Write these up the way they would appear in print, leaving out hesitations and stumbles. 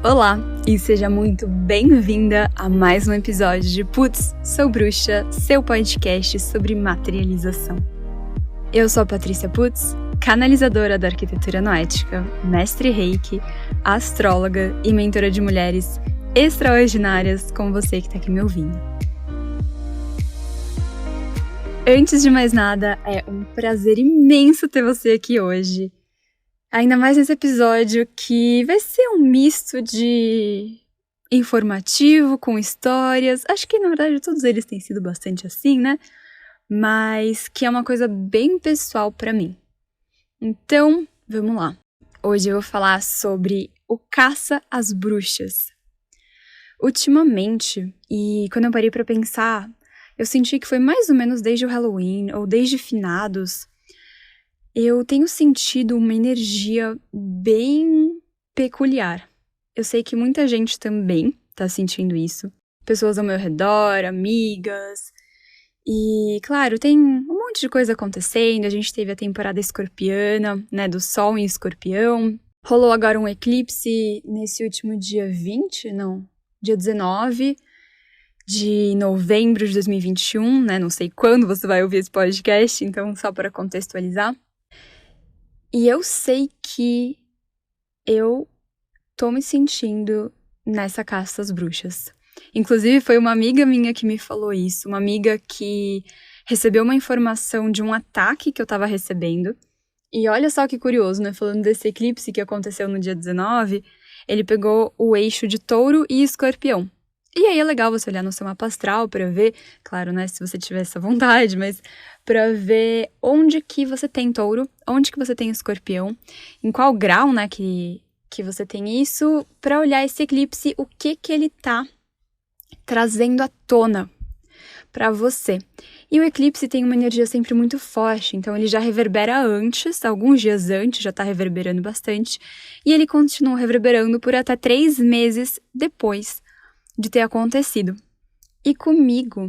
Olá e seja muito bem-vinda a mais um episódio de Putz, Sou Bruxa, seu podcast sobre materialização. Eu sou a Patrícia Putz, canalizadora da arquitetura noética, mestre Reiki, astróloga e mentora de mulheres extraordinárias como você que está aqui me ouvindo. Antes de mais nada, é um prazer imenso ter você aqui hoje. Ainda mais nesse episódio que vai ser um misto de informativo com histórias. Acho que, na verdade, todos eles têm sido bastante assim, né? Mas que é uma coisa bem pessoal pra mim. Então, vamos lá. Hoje eu vou falar sobre o caça às bruxas. Ultimamente, e quando eu parei pra pensar, eu senti que foi mais ou menos desde o Halloween ou desde finados, eu tenho sentido uma energia bem peculiar. Eu sei que muita gente também tá sentindo isso. Pessoas ao meu redor, amigas. E, claro, tem um monte de coisa acontecendo. A gente teve a temporada escorpiana, né, do Sol em Escorpião. Rolou agora um eclipse nesse último dia 19 de novembro de 2021, né? Não sei quando você vai ouvir esse podcast, então só para contextualizar. E eu sei que eu tô me sentindo nessa caça às bruxas. Inclusive, foi uma amiga minha que me falou isso. Uma amiga que recebeu uma informação de um ataque que eu tava recebendo. E olha só que curioso, né? Falando desse eclipse que aconteceu no dia 19, ele pegou o eixo de touro e escorpião. E aí é legal você olhar no seu mapa astral pra ver, claro, né, se você tiver essa vontade, mas pra ver onde que você tem touro, onde que você tem escorpião, em qual grau, né, que você tem isso, pra olhar esse eclipse, o que ele tá trazendo à tona pra você. E o eclipse tem uma energia sempre muito forte, então ele já reverbera antes, alguns dias antes, já tá reverberando bastante, e ele continua reverberando por até 3 meses depois de ter acontecido. E comigo,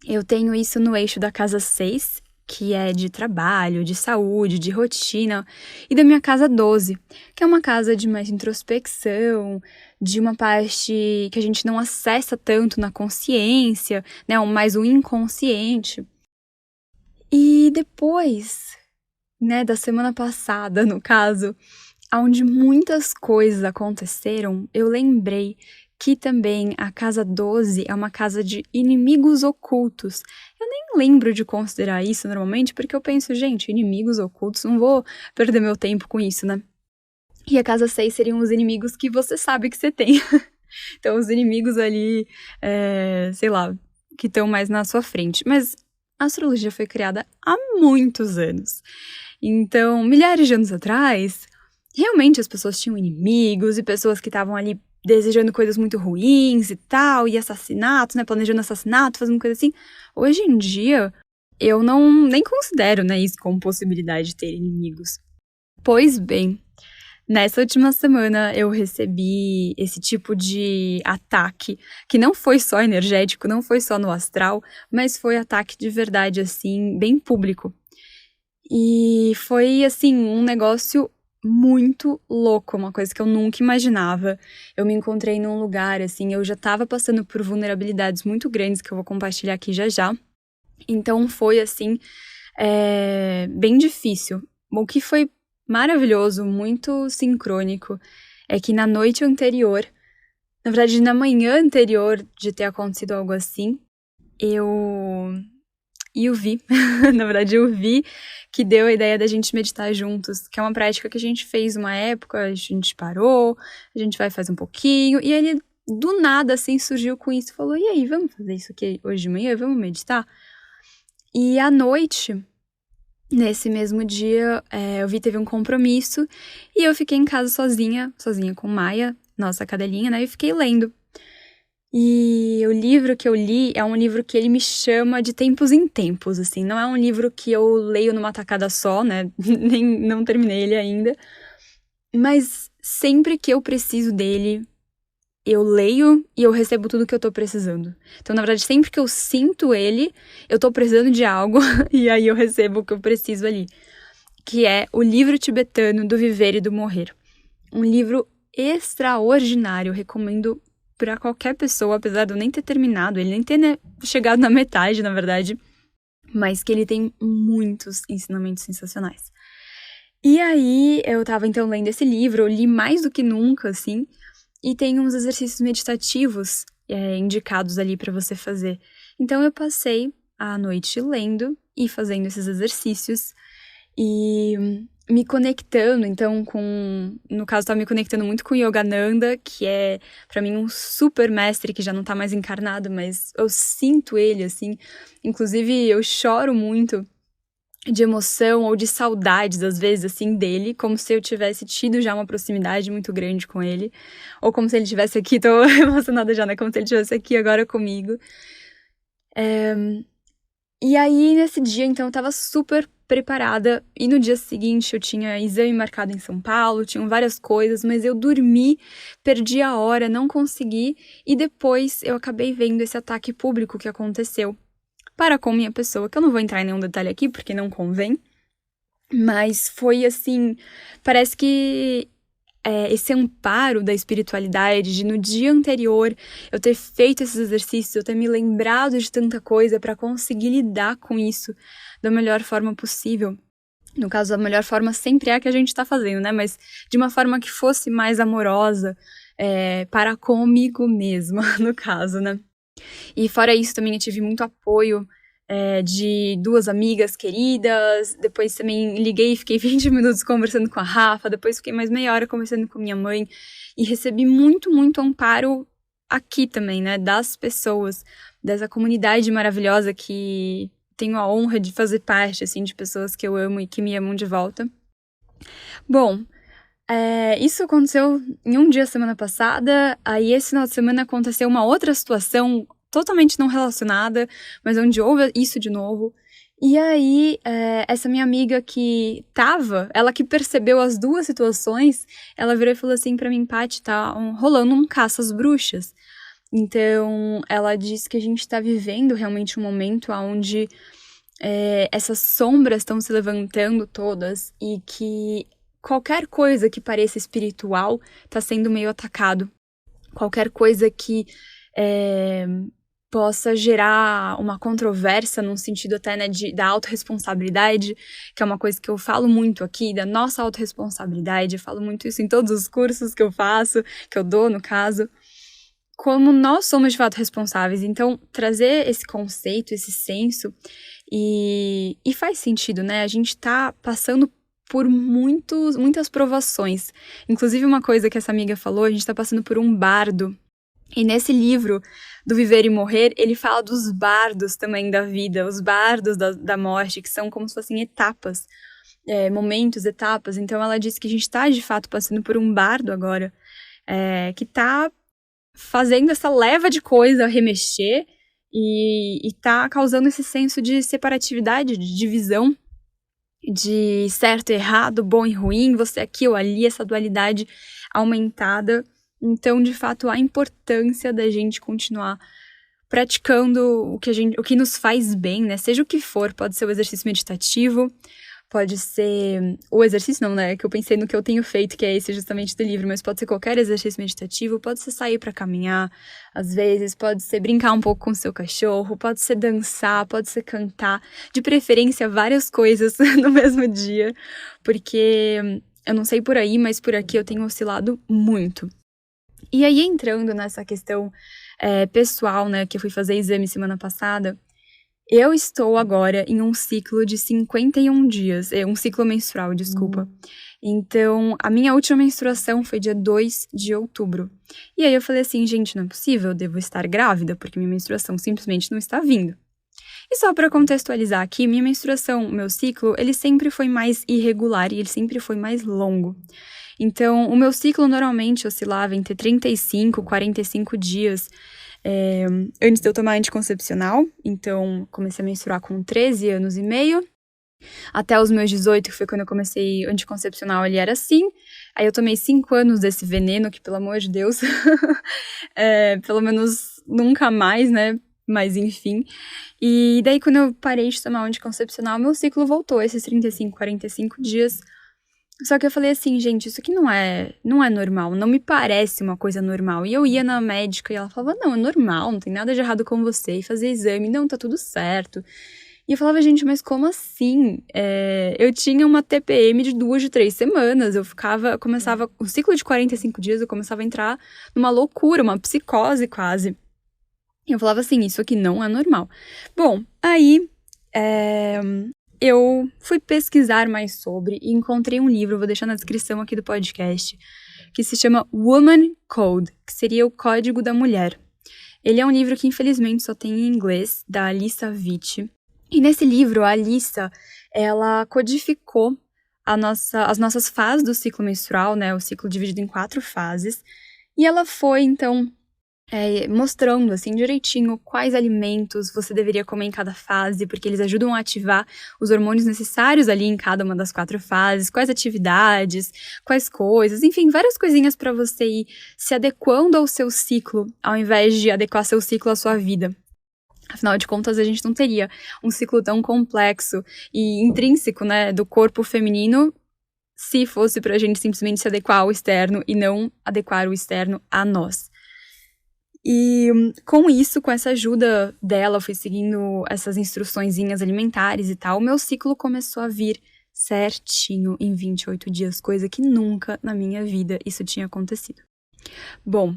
eu tenho isso no eixo da casa 6, que é de trabalho, de saúde, de rotina, e da minha casa 12, que é uma casa de mais introspecção, de uma parte que a gente não acessa tanto na consciência, né, mais o inconsciente. E depois, né, da semana passada, no caso, onde muitas coisas aconteceram, eu lembrei que também a casa 12 é uma casa de inimigos ocultos. Eu nem lembro de considerar isso normalmente, porque eu penso, gente, inimigos ocultos, não vou perder meu tempo com isso, né? E a casa 6 seriam os inimigos que você sabe que você tem. Então, os inimigos ali, sei lá, que estão mais na sua frente. Mas a astrologia foi criada há muitos anos. Então, milhares de anos atrás, realmente as pessoas tinham inimigos e pessoas que estavam ali desejando coisas muito ruins e tal, e assassinatos, né, planejando assassinato, fazendo coisa assim. Hoje em dia, eu nem considero, né, isso como possibilidade de ter inimigos. Pois bem, nessa última semana eu recebi esse tipo de ataque, que não foi só energético, não foi só no astral, mas foi ataque de verdade, assim, bem público. E foi, assim, um negócio muito louco, uma coisa que eu nunca imaginava. Eu me encontrei num lugar, assim, eu já tava passando por vulnerabilidades muito grandes, que eu vou compartilhar aqui já já. Então foi, assim, bem difícil. O que foi maravilhoso, muito sincrônico, é que na noite anterior, na verdade, na manhã anterior de ter acontecido algo assim, eu vi, na verdade eu vi que deu a ideia da gente meditar juntos, que é uma prática que a gente fez uma época, a gente parou, a gente vai fazer um pouquinho, e ele do nada assim surgiu com isso, falou, e aí, vamos fazer isso aqui hoje de manhã, vamos meditar? E à noite, nesse mesmo dia, eu vi teve um compromisso, e eu fiquei em casa sozinha com Maia, nossa cadelinha, né, e fiquei lendo. E o livro que eu li é um livro que ele me chama de tempos em tempos, assim. Não é um livro que eu leio numa tacada só, né? Não terminei ele ainda. Mas sempre que eu preciso dele, eu leio e eu recebo tudo que eu tô precisando. Então, na verdade, sempre que eu sinto ele, eu tô precisando de algo e aí eu recebo o que eu preciso ali. Que é o livro tibetano do Viver e do Morrer. Um livro extraordinário. Eu recomendo para qualquer pessoa, apesar de eu nem ter terminado, ele nem ter, né, chegado na metade, na verdade, mas que ele tem muitos ensinamentos sensacionais. E aí, eu tava então lendo esse livro, eu li mais do que nunca, assim, e tem uns exercícios meditativos indicados ali para você fazer. Então, eu passei a noite lendo e fazendo esses exercícios e me conectando, então, no caso, tava me conectando muito com Yogananda, que é, pra mim, um super mestre que já não tá mais encarnado, mas eu sinto ele, assim. Inclusive, eu choro muito de emoção ou de saudades, às vezes, assim, dele, como se eu tivesse tido já uma proximidade muito grande com ele, ou como se ele estivesse aqui, tô emocionada já, né, como se ele estivesse aqui agora comigo. E aí, nesse dia, então, eu tava super preparada, e no dia seguinte eu tinha exame marcado em São Paulo, tinham várias coisas, mas eu dormi, perdi a hora, não consegui, e depois eu acabei vendo esse ataque público que aconteceu para com minha pessoa, que eu não vou entrar em nenhum detalhe aqui, porque não convém, mas foi assim, parece que esse amparo da espiritualidade, de no dia anterior eu ter feito esses exercícios, eu ter me lembrado de tanta coisa para conseguir lidar com isso da melhor forma possível. No caso, a melhor forma sempre é a que a gente tá fazendo, né? Mas de uma forma que fosse mais amorosa para comigo mesma, no caso, né? E fora isso, também eu tive muito apoio de duas amigas queridas, depois também liguei e fiquei 20 minutos conversando com a Rafa, depois fiquei mais meia hora conversando com minha mãe, e recebi muito, muito amparo aqui também, né, das pessoas, dessa comunidade maravilhosa que tenho a honra de fazer parte, assim, de pessoas que eu amo e que me amam de volta. Bom, isso aconteceu em um dia semana passada, aí esse final de semana aconteceu uma outra situação totalmente não relacionada, mas onde houve isso de novo. E aí, essa minha amiga ela que percebeu as duas situações, ela virou e falou assim pra mim, Paty, tá rolando um caça às bruxas. Então, ela disse que a gente tá vivendo realmente um momento onde essas sombras estão se levantando todas e que qualquer coisa que pareça espiritual tá sendo meio atacado. Qualquer coisa que possa gerar uma controvérsia num sentido até, né, da autorresponsabilidade, que é uma coisa que eu falo muito aqui, da nossa autorresponsabilidade, eu falo muito isso em todos os cursos que eu faço, que eu dou, no caso, como nós somos de fato responsáveis. Então, trazer esse conceito, esse senso, e faz sentido, né, a gente tá passando por muitas provações. Inclusive, uma coisa que essa amiga falou, a gente tá passando por um bardo. E nesse livro, do Viver e Morrer, ele fala dos bardos também da vida, os bardos da morte, que são como se fossem etapas, momentos, etapas. Então ela disse que a gente está, de fato, passando por um bardo agora, que está fazendo essa leva de coisa remexer e está causando esse senso de separatividade, de divisão, de certo e errado, bom e ruim, você aqui ou ali, essa dualidade aumentada. Então, de fato, a importância da gente continuar praticando o que nos faz bem, né? Seja o que for, pode ser o exercício meditativo, pode ser o exercício, não, né? Que eu pensei no que eu tenho feito, que é esse justamente do livro, mas pode ser qualquer exercício meditativo, pode ser sair para caminhar, às vezes, pode ser brincar um pouco com o seu cachorro, pode ser dançar, pode ser cantar, de preferência várias coisas no mesmo dia, porque eu não sei por aí, mas por aqui eu tenho oscilado muito. E aí, entrando nessa questão pessoal, né, que eu fui fazer exame semana passada, eu estou agora em um ciclo de 51 dias, um ciclo menstrual, desculpa. Então, a minha última menstruação foi dia 2 de outubro. E aí eu falei assim, gente, não é possível, eu devo estar grávida, porque minha menstruação simplesmente não está vindo. E só para contextualizar aqui, minha menstruação, meu ciclo, ele sempre foi mais irregular e ele sempre foi mais longo. Então, o meu ciclo normalmente oscilava entre 35 e 45 dias antes de eu tomar anticoncepcional. Então, comecei a menstruar com 13 anos e meio. Até os meus 18, que foi quando eu comecei anticoncepcional, ele era assim. Aí eu tomei 5 anos desse veneno, que pelo amor de Deus, pelo menos nunca mais, né? Mas enfim. E daí, quando eu parei de tomar anticoncepcional, meu ciclo voltou, esses 35, 45 dias. Só que eu falei assim, gente, isso aqui não é normal, não me parece uma coisa normal. E eu ia na médica e ela falava, não, é normal, não tem nada de errado com você. E fazia exame, não, tá tudo certo. E eu falava, gente, mas como assim? Eu tinha uma TPM de 2 de 3 semanas, começava, o ciclo de 45 dias, eu começava a entrar numa loucura, uma psicose quase. E eu falava assim, isso aqui não é normal. Bom, aí eu fui pesquisar mais sobre e encontrei um livro, vou deixar na descrição aqui do podcast, que se chama Woman Code, que seria o Código da Mulher. Ele é um livro que infelizmente só tem em inglês, da Alisa Vitti. E nesse livro, a Alisa, ela codificou as nossas fases do ciclo menstrual, né? O ciclo dividido em 4 fases. E ela foi, então, mostrando, assim, direitinho quais alimentos você deveria comer em cada fase, porque eles ajudam a ativar os hormônios necessários ali em cada uma das 4 fases, quais atividades, quais coisas, enfim, várias coisinhas para você ir se adequando ao seu ciclo, ao invés de adequar seu ciclo à sua vida. Afinal de contas, a gente não teria um ciclo tão complexo e intrínseco, né, do corpo feminino se fosse pra gente simplesmente se adequar ao externo e não adequar o externo a nós. E com isso, com essa ajuda dela, eu fui seguindo essas instruçõezinhas alimentares e tal, o meu ciclo começou a vir certinho em 28 dias, coisa que nunca na minha vida isso tinha acontecido. Bom,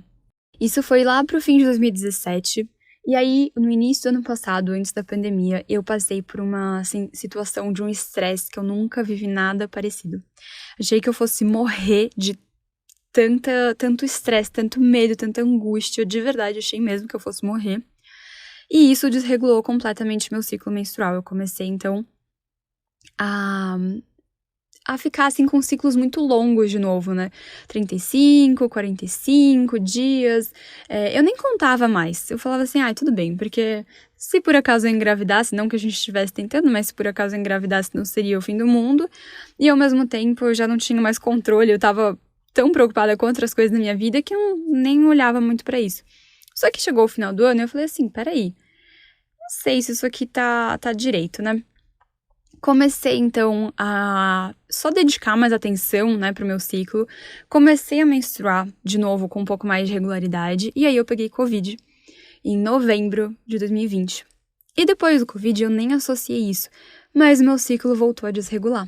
isso foi lá pro fim de 2017, e aí, no início do ano passado, antes da pandemia, eu passei por uma situação de um estresse que eu nunca vivi nada parecido. Achei que eu fosse morrer de tanto estresse, tanto medo, tanta angústia. De verdade, achei mesmo que eu fosse morrer. E isso desregulou completamente meu ciclo menstrual. Eu comecei, então, a ficar, assim, com ciclos muito longos de novo, né? 35, 45 dias. Eu nem contava mais. Eu falava assim, tudo bem, porque se por acaso eu engravidasse, não que a gente estivesse tentando, mas se por acaso eu engravidasse, não seria o fim do mundo. E, ao mesmo tempo, eu já não tinha mais controle, eu tava tão preocupada com outras coisas na minha vida que eu nem olhava muito pra isso. Só que chegou o final do ano e eu falei assim, peraí, não sei se isso aqui tá direito, né? Comecei, então, a só dedicar mais atenção, né, pro meu ciclo. Comecei a menstruar de novo com um pouco mais de regularidade. E aí eu peguei Covid em novembro de 2020. E depois do Covid eu nem associei isso, mas meu ciclo voltou a desregular.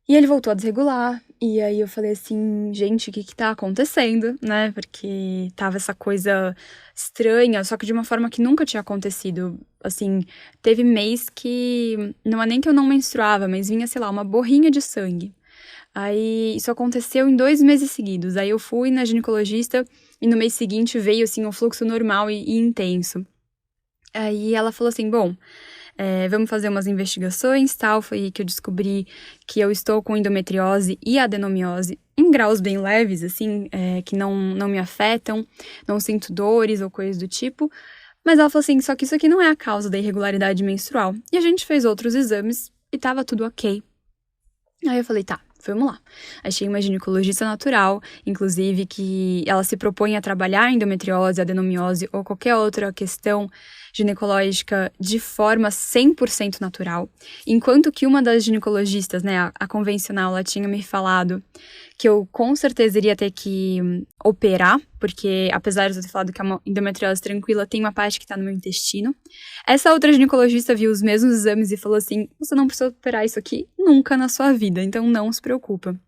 E ele voltou a desregular, e aí eu falei assim, gente, o que tá acontecendo, né? Porque tava essa coisa estranha, só que de uma forma que nunca tinha acontecido. Assim, teve mês que não é nem que eu não menstruava, mas vinha, sei lá, uma borrinha de sangue. Aí isso aconteceu em 2 meses seguidos. Aí eu fui na ginecologista e no mês seguinte veio, assim, um fluxo normal e intenso. Aí ela falou assim, bom, vamos fazer umas investigações, tal. Foi aí que eu descobri que eu estou com endometriose e adenomiose em graus bem leves, assim, que não me afetam, não sinto dores ou coisas do tipo. Mas ela falou assim, só que isso aqui não é a causa da irregularidade menstrual. E a gente fez outros exames e tava tudo ok. Aí eu falei, tá, vamos lá. Achei uma ginecologista natural, inclusive, que ela se propõe a trabalhar endometriose, adenomiose ou qualquer outra questão ginecológica de forma 100% natural. Enquanto que uma das ginecologistas, né, a convencional, ela tinha me falado que eu com certeza iria ter que operar, porque apesar de eu ter falado que é uma endometriose tranquila, tem uma parte que tá no meu intestino. Essa outra ginecologista viu os mesmos exames e falou assim, você não precisa operar isso aqui nunca na sua vida, então não se preocupa.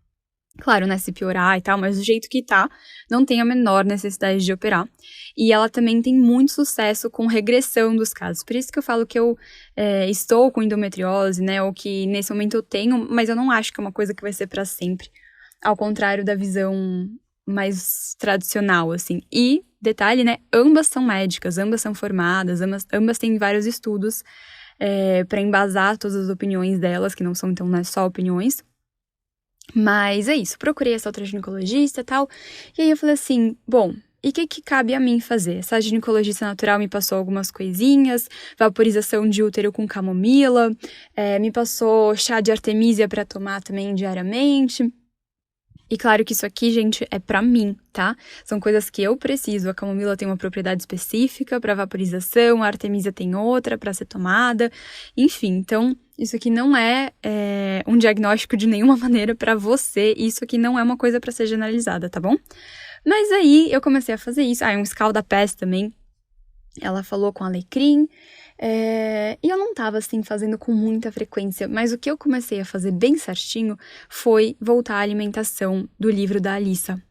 Claro, né, se piorar e tal, mas do jeito que tá, não tem a menor necessidade de operar. E ela também tem muito sucesso com regressão dos casos. Por isso que eu falo que eu estou com endometriose, né, ou que nesse momento eu tenho, mas eu não acho que é uma coisa que vai ser pra sempre. Ao contrário da visão mais tradicional, assim. E, detalhe, né, ambas são médicas, ambas são formadas, ambas têm vários estudos pra embasar todas as opiniões delas, que não são, então, né, só opiniões. Mas é isso, procurei essa outra ginecologista e tal, e aí eu falei assim, bom, e o que cabe a mim fazer? Essa ginecologista natural me passou algumas coisinhas, vaporização de útero com camomila, me passou chá de artemisia para tomar também diariamente, E claro que isso aqui, gente, é pra mim, tá? São coisas que eu preciso. A camomila tem uma propriedade específica pra vaporização, a artemisia tem outra pra ser tomada. Enfim, então isso aqui não é um diagnóstico de nenhuma maneira pra você. Isso aqui não é uma coisa pra ser generalizada, tá bom? Mas aí eu comecei a fazer isso. Um escalda-pés também. Ela falou com alecrim. E eu não tava, assim, fazendo com muita frequência, mas o que eu comecei a fazer bem certinho foi voltar à alimentação do livro da Alissa.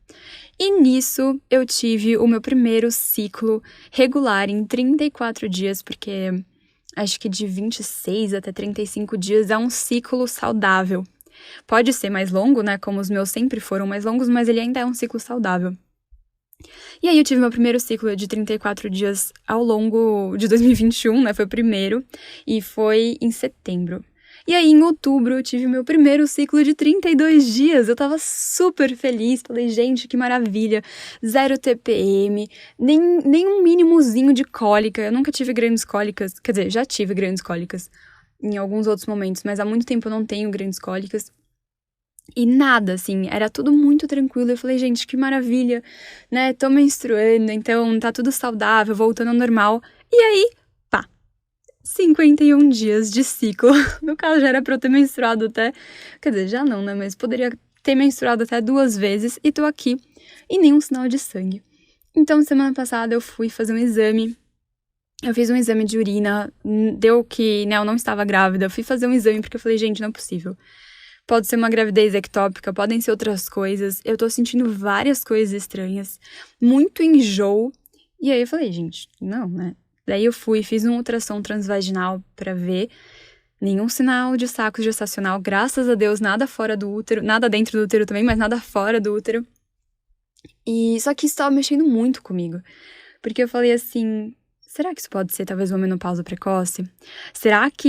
E nisso eu tive o meu primeiro ciclo regular em 34 dias, porque acho que de 26 até 35 dias é um ciclo saudável. Pode ser mais longo, né, como os meus sempre foram mais longos, mas ele ainda é um ciclo saudável. E aí eu tive meu primeiro ciclo de 34 dias ao longo de 2021, né? Foi o primeiro, e foi em setembro. E aí, em outubro, eu tive meu primeiro ciclo de 32 dias. Eu tava super feliz. Falei, gente, que maravilha. 0 TPM, nem um mínimozinho de cólica. Eu nunca tive grandes cólicas. Quer dizer, já tive grandes cólicas em alguns outros momentos, mas há muito tempo eu não tenho grandes cólicas. E nada, assim, era tudo muito tranquilo. Eu falei, gente, que maravilha, né? Tô menstruando, então tá tudo saudável, voltando ao normal. E aí, 51 dias de ciclo. No caso, já era pra eu ter menstruado até... Quer dizer, já não, né? Mas poderia ter menstruado até 2 vezes e tô aqui e nenhum sinal de sangue. Então, semana passada eu fui fazer um exame. Eu fiz um exame de urina, deu que, né, eu não estava grávida. Eu fui fazer um exame porque eu falei, gente, não é possível. Pode ser uma gravidez ectópica, podem ser outras coisas. Eu tô sentindo várias coisas estranhas, muito enjoo. E aí eu falei, gente, não, né? Daí eu fui, fiz um ultrassom transvaginal pra ver. Nenhum sinal de saco gestacional, graças a Deus, nada fora do útero, nada dentro do útero também, mas nada fora do útero. E só que isso tava mexendo muito comigo. Porque eu falei assim, será que isso pode ser talvez uma menopausa precoce? Será que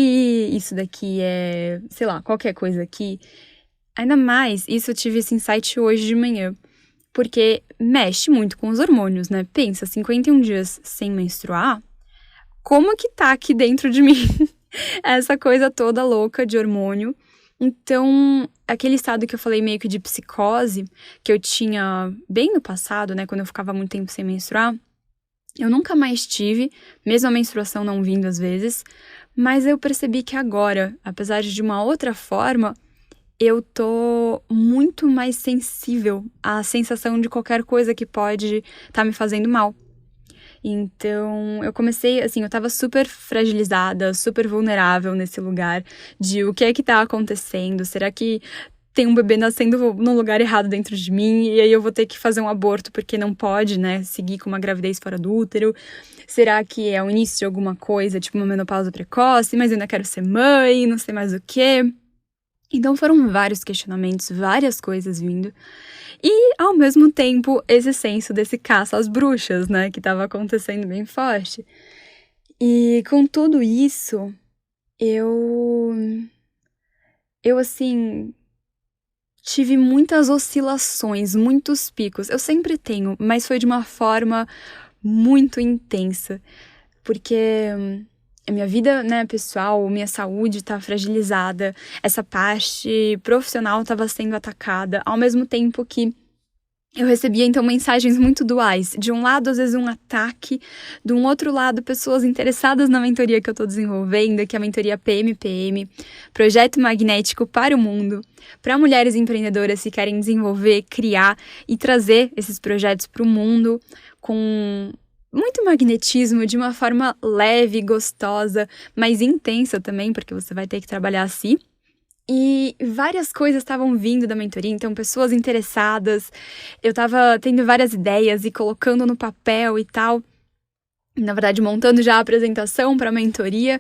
isso daqui é, sei lá, qualquer coisa aqui? Ainda mais, isso eu tive esse insight hoje de manhã. Porque mexe muito com os hormônios, né? Pensa, 51 dias sem menstruar, como que tá aqui dentro de mim essa coisa toda louca de hormônio? Então, aquele estado que eu falei meio que de psicose, que eu tinha bem no passado, né? Quando eu ficava muito tempo sem menstruar, eu nunca mais tive, mesmo a menstruação não vindo às vezes, mas eu percebi que agora, apesar de uma outra forma, eu tô muito mais sensível à sensação de qualquer coisa que pode estar me fazendo mal. Então, eu comecei, assim, eu tava super fragilizada, super vulnerável nesse lugar de o que é que tá acontecendo, será que tem um bebê nascendo no lugar errado dentro de mim e aí eu vou ter que fazer um aborto porque não pode, né, seguir com uma gravidez fora do útero? Será que é o início de alguma coisa, tipo uma menopausa precoce, mas eu ainda quero ser mãe, não sei mais o quê? Então foram vários questionamentos, várias coisas vindo. E, ao mesmo tempo, esse senso desse caça às bruxas, né, que tava acontecendo bem forte. E com tudo isso, eu assim, tive muitas oscilações, muitos picos. Eu sempre tenho, mas foi de uma forma muito intensa. Porque a minha vida, né, pessoal, minha saúde tá fragilizada. Essa parte profissional tava sendo atacada, ao mesmo tempo que eu recebia, então, mensagens muito duais. De um lado, às vezes, um ataque. De um outro lado, pessoas interessadas na mentoria que eu tô desenvolvendo, que é a mentoria PMPM, Projeto Magnético para o Mundo, para mulheres empreendedoras que querem desenvolver, criar e trazer esses projetos para o mundo com muito magnetismo, de uma forma leve, gostosa, mas intensa também, porque você vai ter que trabalhar assim. E várias coisas estavam vindo da mentoria, então pessoas interessadas, eu tava tendo várias ideias e colocando no papel e tal. Na verdade, montando já a apresentação para a mentoria.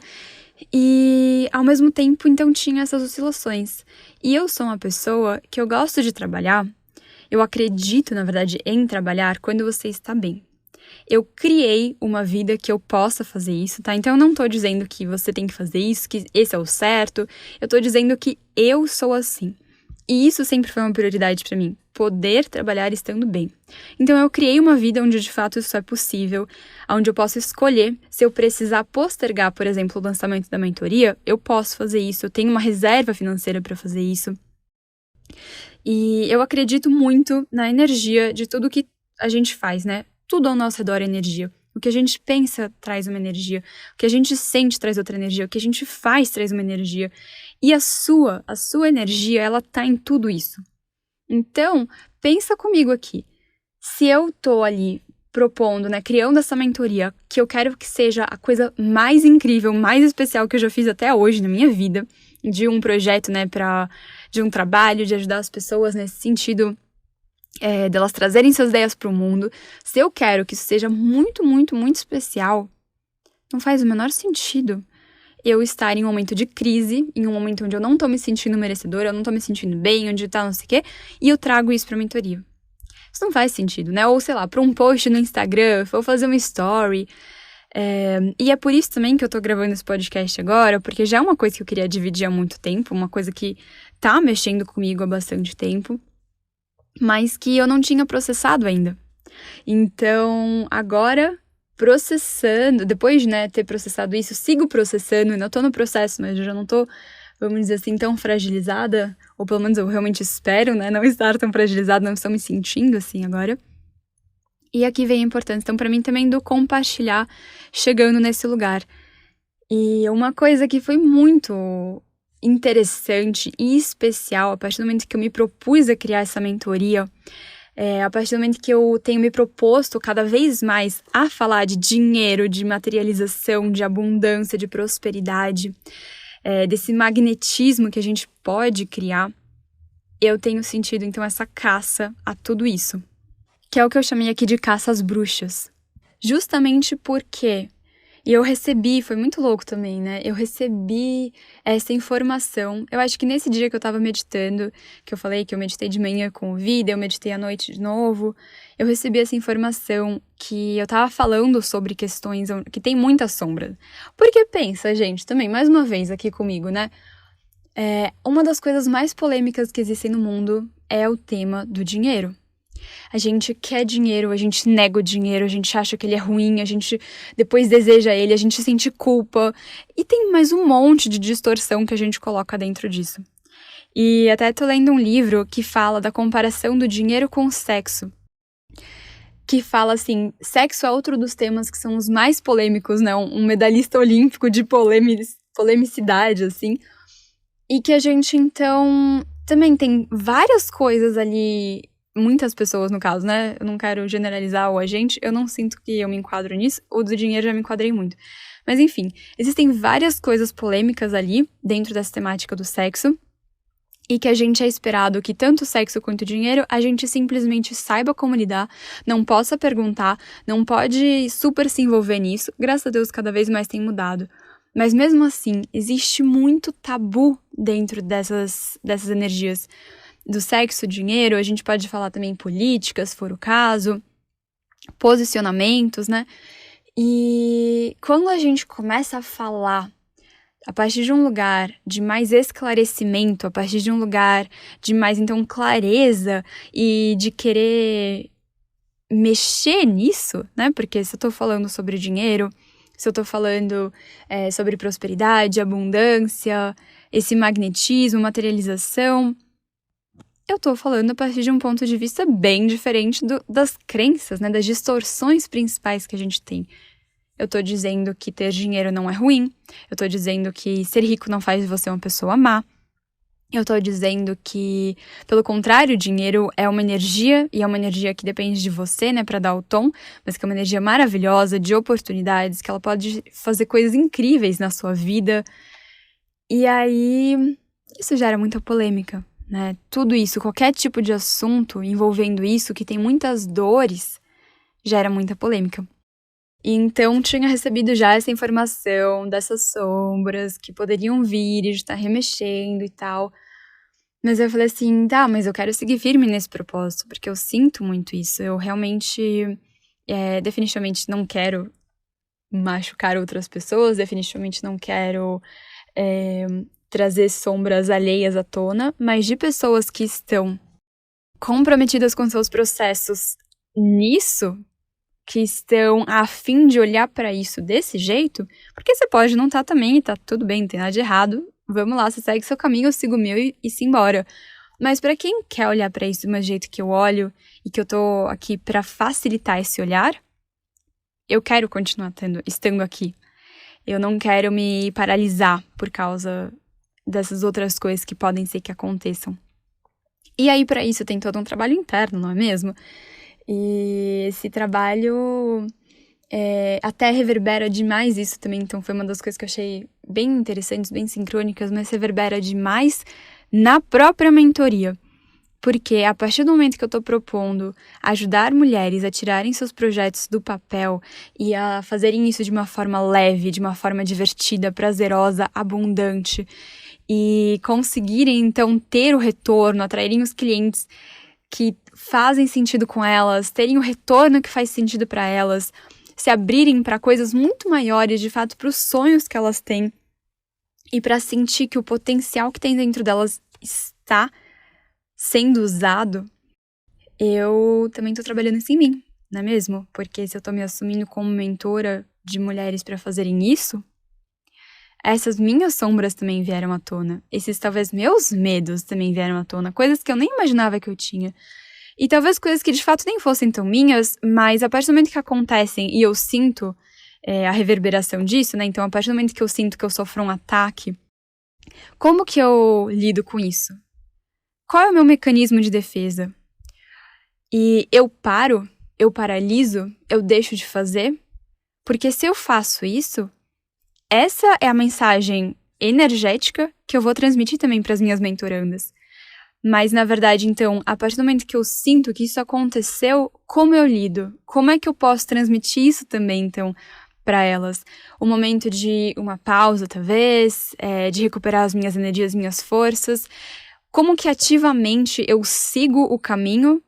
E ao mesmo tempo, então, tinha essas oscilações. E eu sou uma pessoa que eu gosto de trabalhar, eu acredito, na verdade, em trabalhar quando você está bem. Eu criei uma vida que eu possa fazer isso, tá? Então eu não tô dizendo que você tem que fazer isso, que esse é o certo. Eu tô dizendo que eu sou assim. E isso sempre foi uma prioridade pra mim, poder trabalhar estando bem. Então eu criei uma vida onde de fato isso é possível, onde eu posso escolher se eu precisar postergar, por exemplo, o lançamento da mentoria, eu posso fazer isso, eu tenho uma reserva financeira pra fazer isso. E eu acredito muito na energia de tudo que a gente faz, né? Tudo ao nosso redor é energia. O que a gente pensa traz uma energia. O que a gente sente traz outra energia. O que a gente faz traz uma energia. E a sua energia, ela tá em tudo isso. Então, pensa comigo aqui. Se eu tô ali propondo, né, criando essa mentoria, que eu quero que seja a coisa mais incrível, mais especial que eu já fiz até hoje na minha vida, de um projeto, né, de um trabalho, de ajudar as pessoas nesse sentido, delas trazerem suas ideias para o mundo. Se eu quero que isso seja muito, muito, muito especial, não faz o menor sentido eu estar em um momento de crise, em um momento onde eu não tô me sentindo merecedora, eu não tô me sentindo bem, onde tá não sei o quê, e eu trago isso pra mentoria. Isso não faz sentido, né? Ou, sei lá, pra um post no Instagram, ou fazer uma story. E é por isso também que eu tô gravando esse podcast agora, porque já é uma coisa que eu queria dividir há muito tempo, uma coisa que tá mexendo comigo há bastante tempo, mas que eu não tinha processado ainda. Então, agora, processando, depois de, né, ter processado isso, sigo processando, ainda tô no processo, mas eu já não tô, vamos dizer assim, tão fragilizada, ou pelo menos eu realmente espero, né, não estar tão fragilizada, não estou me sentindo assim agora. E aqui vem a importância, então, pra mim também do compartilhar chegando nesse lugar. E uma coisa que foi muito interessante e especial, a partir do momento que eu me propus a criar essa mentoria, a partir do momento que eu tenho me proposto cada vez mais a falar de dinheiro, de materialização, de abundância, de prosperidade, desse magnetismo que a gente pode criar, eu tenho sentido, então, essa caça a tudo isso, que é o que eu chamei aqui de caça às bruxas. Justamente porque eu recebi, foi muito louco também, né? Eu recebi essa informação. Eu acho que nesse dia que eu tava meditando, que eu falei que eu meditei de manhã com o Vida, eu meditei à noite de novo, eu recebi essa informação que eu tava falando sobre questões que tem muita sombra. Porque pensa, gente, também, mais uma vez aqui comigo, né? Uma das coisas mais polêmicas que existem no mundo é o tema do dinheiro. A gente quer dinheiro, a gente nega o dinheiro, a gente acha que ele é ruim, a gente depois deseja ele, a gente sente culpa. E tem mais um monte de distorção que a gente coloca dentro disso. E até tô lendo um livro que fala da comparação do dinheiro com o sexo. Que fala assim, sexo é outro dos temas que são os mais polêmicos, né? Um medalhista olímpico de polemicidade, assim. E que a gente, então, também tem várias coisas ali. Muitas pessoas, no caso, né? Eu não quero generalizar o agente, eu não sinto que eu me enquadro nisso, o do dinheiro já me enquadrei muito. Mas enfim, existem várias coisas polêmicas ali, dentro dessa temática do sexo, e que a gente é esperado que tanto o sexo quanto o dinheiro, a gente simplesmente saiba como lidar, não possa perguntar, não pode super se envolver nisso. Graças a Deus, cada vez mais tem mudado. Mas mesmo assim, existe muito tabu dentro dessas energias. Do sexo, dinheiro, a gente pode falar também política, se for o caso, posicionamentos, né? E quando a gente começa a falar a partir de um lugar de mais esclarecimento, a partir de um lugar de mais, então, clareza e de querer mexer nisso, né? Porque se eu tô falando sobre dinheiro, se eu tô falando sobre prosperidade, abundância, esse magnetismo, materialização, eu tô falando a partir de um ponto de vista bem diferente das crenças, né? Das distorções principais que a gente tem. Eu tô dizendo que ter dinheiro não é ruim. Eu tô dizendo que ser rico não faz de você uma pessoa má. Eu tô dizendo que, pelo contrário, o dinheiro é uma energia, e é uma energia que depende de você, né, pra dar o tom, mas que é uma energia maravilhosa, de oportunidades, que ela pode fazer coisas incríveis na sua vida. E aí, isso gera muita polêmica. Né? Tudo isso, qualquer tipo de assunto envolvendo isso, que tem muitas dores, gera muita polêmica. E então tinha recebido já essa informação dessas sombras que poderiam vir e estar remexendo e tal. Mas eu falei assim, tá, mas eu quero seguir firme nesse propósito, porque eu sinto muito isso. Eu realmente, definitivamente não quero machucar outras pessoas, definitivamente não quero trazer sombras alheias à tona, mas de pessoas que estão comprometidas com seus processos nisso, que estão a fim de olhar para isso desse jeito, porque você pode não estar também e tá tudo bem, não tem nada de errado, vamos lá, você segue seu caminho, eu sigo o meu e simbora. Mas para quem quer olhar para isso do meu jeito que eu olho e que eu tô aqui para facilitar esse olhar, eu quero continuar estando aqui. Eu não quero me paralisar por causa dessas outras coisas que podem ser que aconteçam. E aí, para isso, tem todo um trabalho interno, não é mesmo? E esse trabalho até reverbera demais isso também. Então, foi uma das coisas que eu achei bem interessantes, bem sincrônicas, mas reverbera demais na própria mentoria. Porque a partir do momento que eu estou propondo ajudar mulheres a tirarem seus projetos do papel e a fazerem isso de uma forma leve, de uma forma divertida, prazerosa, abundante, e conseguirem, então, ter o retorno, atraírem os clientes que fazem sentido com elas, terem o retorno que faz sentido para elas, se abrirem para coisas muito maiores, de fato, para os sonhos que elas têm e para sentir que o potencial que tem dentro delas está sendo usado, eu também tô trabalhando isso em mim, não é mesmo? Porque se eu tô me assumindo como mentora de mulheres para fazerem isso, essas minhas sombras também vieram à tona. Esses talvez meus medos também vieram à tona, coisas que eu nem imaginava que eu tinha. E talvez coisas que de fato nem fossem tão minhas, mas a partir do momento que acontecem e eu sinto a reverberação disso, né? Então, a partir do momento que eu sinto que eu sofro um ataque, como que eu lido com isso? Qual é o meu mecanismo de defesa? E eu paraliso, eu deixo de fazer? Porque se eu faço isso, essa é a mensagem energética que eu vou transmitir também para as minhas mentorandas. Mas, na verdade, então, a partir do momento que eu sinto que isso aconteceu, como eu lido? Como é que eu posso transmitir isso também, então, para elas? Um momento de uma pausa, talvez, de recuperar as minhas energias, minhas forças. Como que ativamente eu sigo o caminho,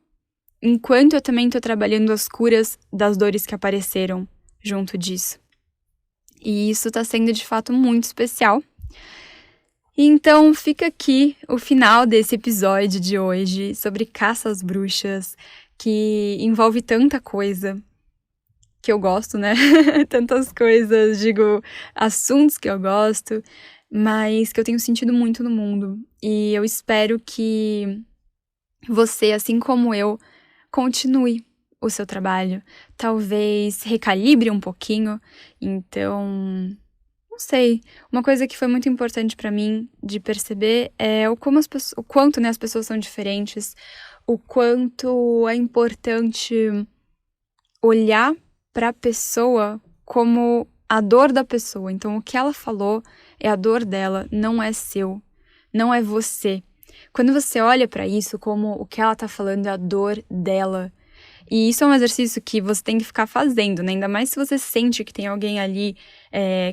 enquanto eu também estou trabalhando as curas das dores que apareceram junto disso. E isso está sendo, de fato, muito especial. Então, fica aqui o final desse episódio de hoje sobre caça às bruxas, que envolve tanta coisa que eu gosto, né? Tantas coisas, digo, assuntos que eu gosto, mas que eu tenho sentido muito no mundo. E eu espero que você, assim como eu, continue o seu trabalho. Talvez recalibre um pouquinho. Então, não sei. Uma coisa que foi muito importante pra mim de perceber é o quanto, né, as pessoas são diferentes, o quanto é importante olhar para a pessoa como a dor da pessoa. Então, o que ela falou é a dor dela, não é seu, não é você. Quando você olha para isso como o que ela tá falando é a dor dela, e isso é um exercício que você tem que ficar fazendo, né? Ainda mais se você sente que tem alguém ali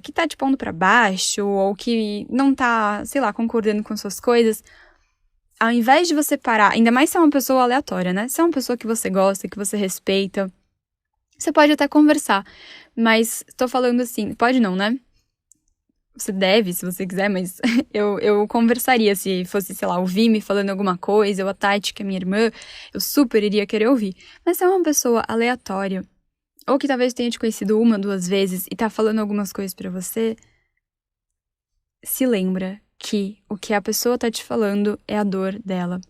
que tá te pondo pra baixo, ou que não tá, sei lá, concordando com suas coisas. Ao invés de você parar, ainda mais se é uma pessoa aleatória, né? Se é uma pessoa que você gosta, que você respeita, você pode até conversar. Mas tô falando assim, pode não, né? Você deve, se você quiser, mas eu conversaria se fosse, sei lá, ouvir me falando alguma coisa, ou a Tati, que é minha irmã, eu super iria querer ouvir. Mas se é uma pessoa aleatória, ou que talvez tenha te conhecido 1, 2 vezes e tá falando algumas coisas pra você, se lembra que o que a pessoa tá te falando é a dor dela.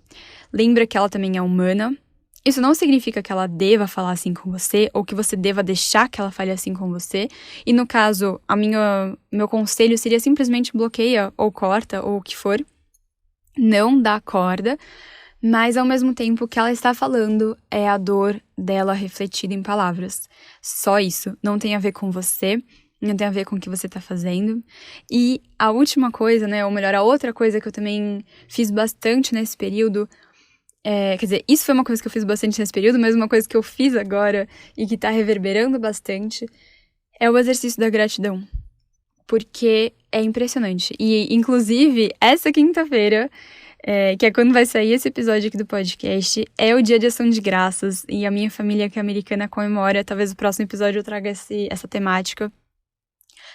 Lembra que ela também é humana. Isso não significa que ela deva falar assim com você, ou que você deva deixar que ela fale assim com você. E no caso, meu conselho seria simplesmente bloqueia, ou corta, ou o que for. Não dá corda, mas ao mesmo tempo o que ela está falando é a dor dela refletida em palavras. Só isso, não tem a ver com você, não tem a ver com o que você tá fazendo. E a última coisa, né, ou melhor, a outra coisa que eu também fiz bastante nesse período, quer dizer, isso foi uma coisa que eu fiz bastante nesse período, mas uma coisa que eu fiz agora e que tá reverberando bastante é o exercício da gratidão. Porque é impressionante. E, inclusive, essa quinta-feira, que é quando vai sair esse episódio aqui do podcast, é o Dia de Ação de Graças. E a minha família, que é americana, comemora. Talvez o próximo episódio eu traga essa temática.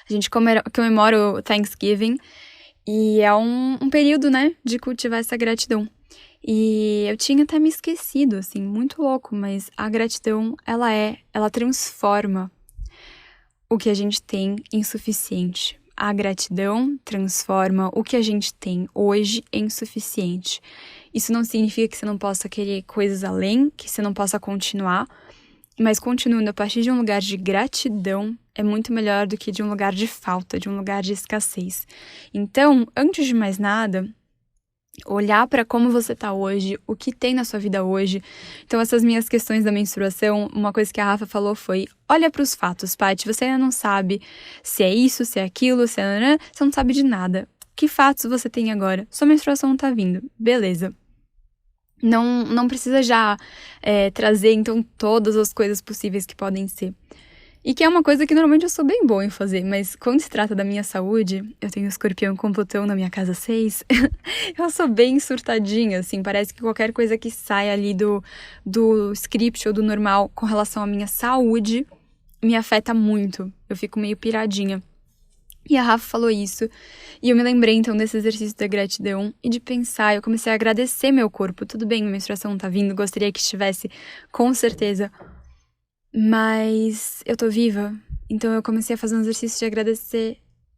A gente comemora o Thanksgiving. E é um período, né, de cultivar essa gratidão. E eu tinha até me esquecido, assim, muito louco, mas a gratidão, ela transforma o que a gente tem em suficiente. A gratidão transforma o que a gente tem hoje em suficiente. Isso não significa que você não possa querer coisas além, que você não possa continuar, mas continuando a partir de um lugar de gratidão é muito melhor do que de um lugar de falta, de um lugar de escassez. Então, antes de mais nada, olhar para como você tá hoje, o que tem na sua vida hoje. Então, essas minhas questões da menstruação, uma coisa que a Rafa falou foi: olha para os fatos, Paty, você ainda não sabe se é isso, se é aquilo, se é... Você não sabe de nada. Que fatos você tem agora? Sua menstruação não tá vindo. Beleza. Não precisa já trazer, então, todas as coisas possíveis que podem ser. E que é uma coisa que normalmente eu sou bem boa em fazer, mas quando se trata da minha saúde, eu tenho escorpião com Plutão na minha casa 6, eu sou bem surtadinha, assim, parece que qualquer coisa que sai ali do script ou do normal com relação à minha saúde me afeta muito, eu fico meio piradinha. E a Rafa falou isso, e eu me lembrei então desse exercício da gratidão e de pensar, eu comecei a agradecer meu corpo. Tudo bem, minha menstruação não tá vindo, gostaria que estivesse, com certeza, mas eu tô viva, então eu comecei a fazer um exercício de agradecer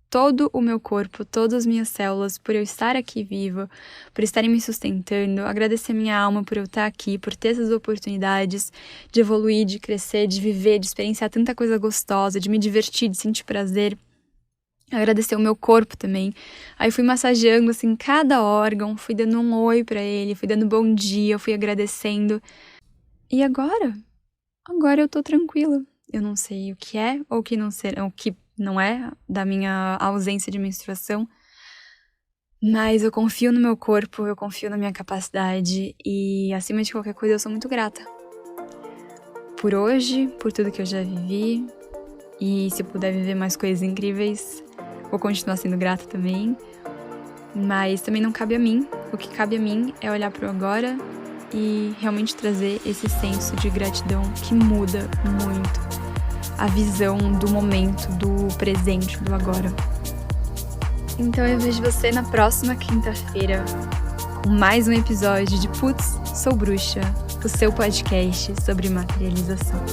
todo o meu corpo, todas as minhas células, por eu estar aqui viva, por estarem me sustentando, agradecer minha alma por eu estar aqui, por ter essas oportunidades de evoluir, de crescer, de viver, de experienciar tanta coisa gostosa, de me divertir, de sentir prazer. Agradecer o meu corpo também. Aí fui massageando, assim, cada órgão, fui dando um oi pra ele, fui dando bom dia, fui agradecendo. E agora eu tô tranquila. Eu não sei o que é ou o que não é da minha ausência de menstruação, mas eu confio no meu corpo, eu confio na minha capacidade e, acima de qualquer coisa, eu sou muito grata. Por hoje, por tudo que eu já vivi, e se puder viver mais coisas incríveis, vou continuar sendo grata também, mas também não cabe a mim. O que cabe a mim é olhar pro agora e realmente trazer esse senso de gratidão que muda muito a visão do momento, do presente, do agora. Então eu vejo você na próxima quinta-feira com mais um episódio de Putz, Sou Bruxa, o seu podcast sobre materialização.